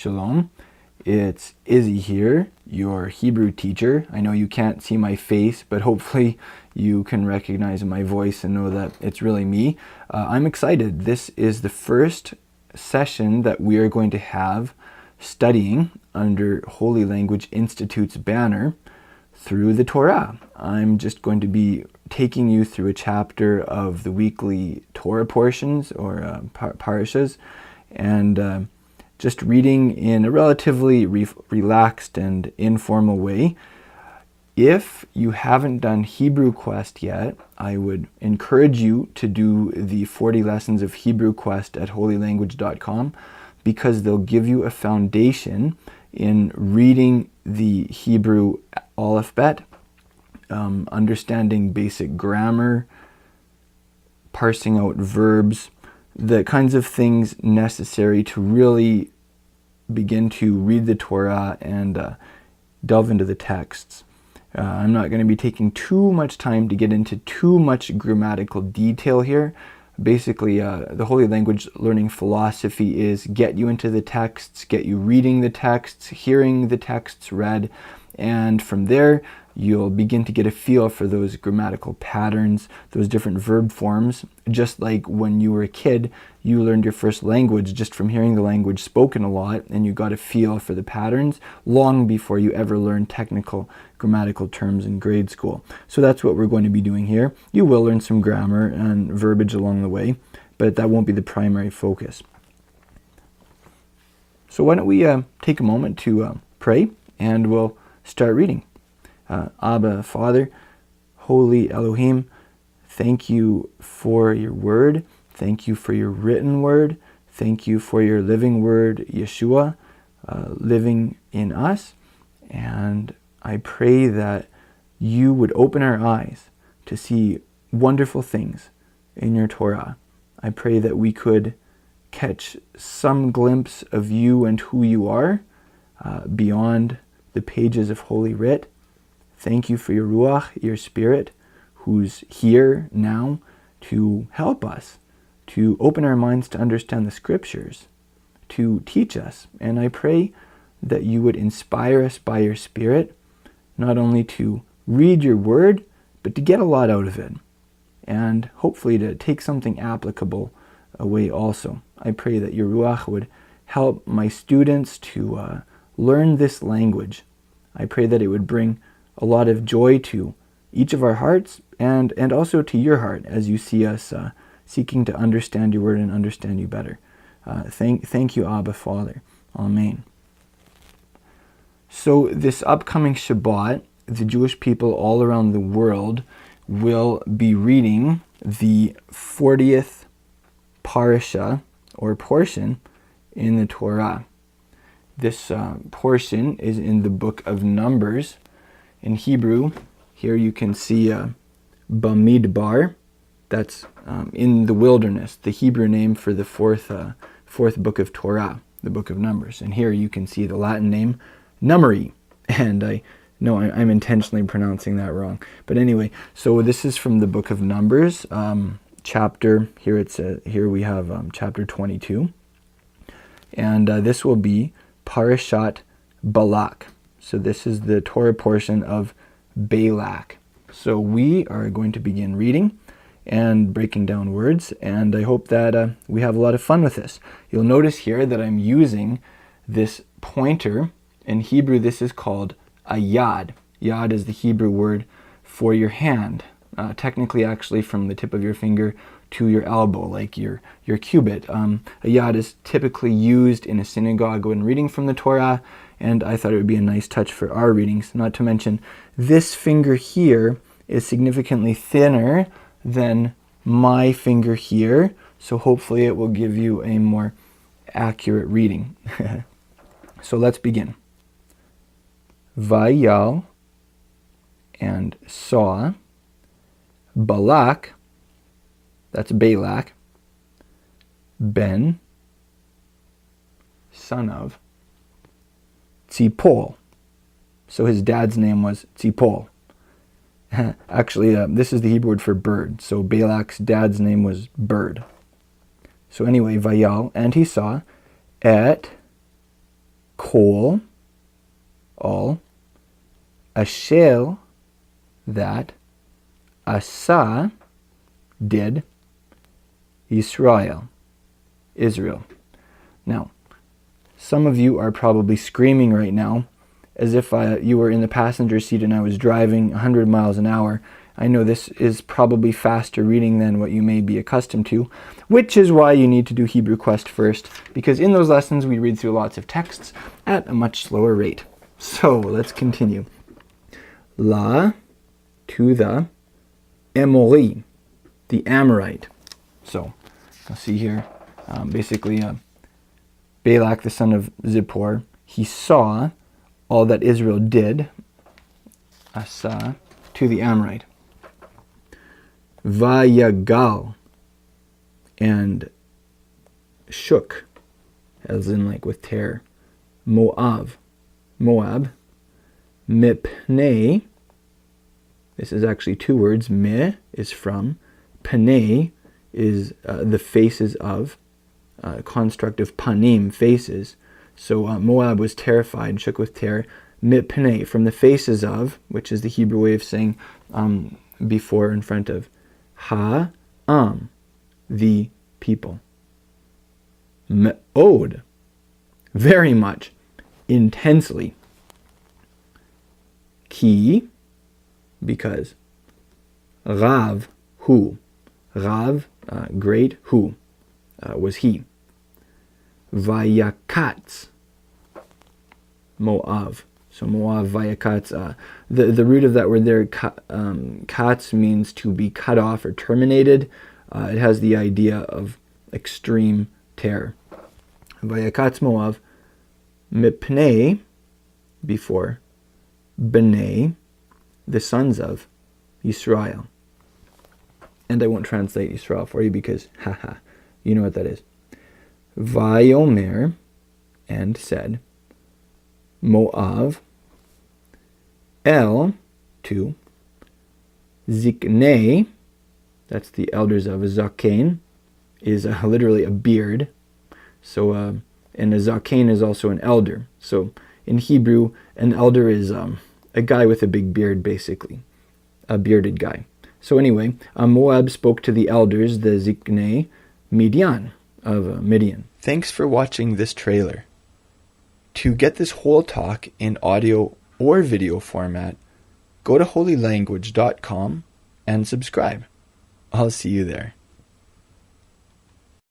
Shalom. It's Izzy here, your Hebrew teacher. I know you can't see my face, but hopefully you can recognize my voice and know that it's really me. I'm excited. This is the first session that we are going to have studying under Holy Language Institute's banner through the Torah. I'm just going to be taking you through a chapter of the weekly Torah portions or parashas, and just reading in a relatively relaxed and informal way. If you haven't done Hebrew Quest yet, I would encourage you to do the 40 lessons of Hebrew Quest at holylanguage.com, because they'll give you a foundation in reading the Hebrew alphabet, understanding basic grammar, parsing out verbs, the kinds of things necessary to really begin to read the Torah and delve into the texts. I'm not going to be taking too much time to get into too much grammatical detail here. Basically, the Holy Language learning philosophy is get you into the texts, get you reading the texts, hearing the texts read, and from there you'll begin to get a feel for those grammatical patterns, those different verb forms. Just like when you were a kid, you learned your first language just from hearing the language spoken a lot, and you got a feel for the patterns long before you ever learned technical grammatical terms in grade school. So that's what we're going to be doing here. You will learn some grammar and verbiage along the way, but that won't be the primary focus. So why don't we take a moment to pray, and we'll start reading. Abba, Father, Holy Elohim, thank you for your word. Thank you for your written word. Thank you for your living word, Yeshua, living in us. And I pray that you would open our eyes to see wonderful things in your Torah. I pray that we could catch some glimpse of you and who you are beyond the pages of Holy Writ. Thank you for your Ruach, your Spirit, who's here now to help us, to open our minds to understand the Scriptures, to teach us. And I pray that you would inspire us by your Spirit, not only to read your word, but to get a lot out of it, and hopefully to take something applicable away also. I pray that your Ruach would help my students to learn this language. I pray that it would bring a lot of joy to each of our hearts and also to your heart as you see us seeking to understand your word and understand you better. Thank you, Abba, Father. Amen. So this upcoming Shabbat, the Jewish people all around the world will be reading the 40th parasha or portion in the Torah. This portion is in the book of Numbers. In Hebrew, here you can see Bamidbar. That's in the wilderness, the Hebrew name for the fourth book of Torah, the book of Numbers. And here you can see the Latin name, Numeri. And I know I'm intentionally pronouncing that wrong. But anyway, so this is from the book of Numbers, chapter, here we have chapter 22. And this will be Parashat Balak. So this is the Torah portion of Balak. So we are going to begin reading and breaking down words, and I hope that we have a lot of fun with this. You'll notice here that I'm using this pointer. In Hebrew, this is called a yad. Yad is the Hebrew word for your hand. Technically, actually, from the tip of your finger to your elbow, like your cubit. A yad is typically used in a synagogue when reading from the Torah, and I thought it would be a nice touch for our readings. Not to mention, this finger here is significantly thinner than my finger here, so hopefully it will give you a more accurate reading. So let's begin. Vayal, and saw, Balak, that's Balak, ben, son of, Tzipol. So his dad's name was Tzipol. Actually, this is the Hebrew word for bird. So Balak's dad's name was Bird. So anyway, Vayal, and he saw, et kol, all, asher, that, asa, did, Israel, Israel. Now, some of you are probably screaming right now, as if you were in the passenger seat and I was driving 100 miles an hour. I know this is probably faster reading than what you may be accustomed to, which is why you need to do Hebrew Quest first, because in those lessons we read through lots of texts at a much slower rate. So let's continue. La, to the, Emori, the Amorite. So, you'll see here, basically, Balak, the son of Zippor, he saw all that Israel did, Asa, to the Amorite. Vayagal, and shook, as in like with terror. Moab, mipnei, this is actually two words. Me is from, pnei is the faces of, construct of panim, faces. So Moab was terrified, shook with terror. Mipnei, from the faces of, which is the Hebrew way of saying before in front of. Ha-am, the people. Me'od, very much, intensely. Ki, because. Rav, who. Rav, great, who, was he. Vayakatz, Moav. So Moav, Vayakatz. The root of that word there, katz, means to be cut off or terminated. It has the idea of extreme terror. Vayakatz Moav, mipnei, before, b'nei, the sons of Yisrael. And I won't translate Yisrael for you because, you know what that is. Vayomer, and said, Moav, El, to, Ziknei, that's the elders of. Zaken is literally a beard. So, and a Zaken is also an elder. So, in Hebrew, an elder is a guy with a big beard, basically. A bearded guy. So anyway, Moab spoke to the elders, the Ziknei, Midian, of Midian. Thanks for watching this trailer. To get this whole talk in audio or video format, go to holylanguage.com and subscribe. I'll see you there.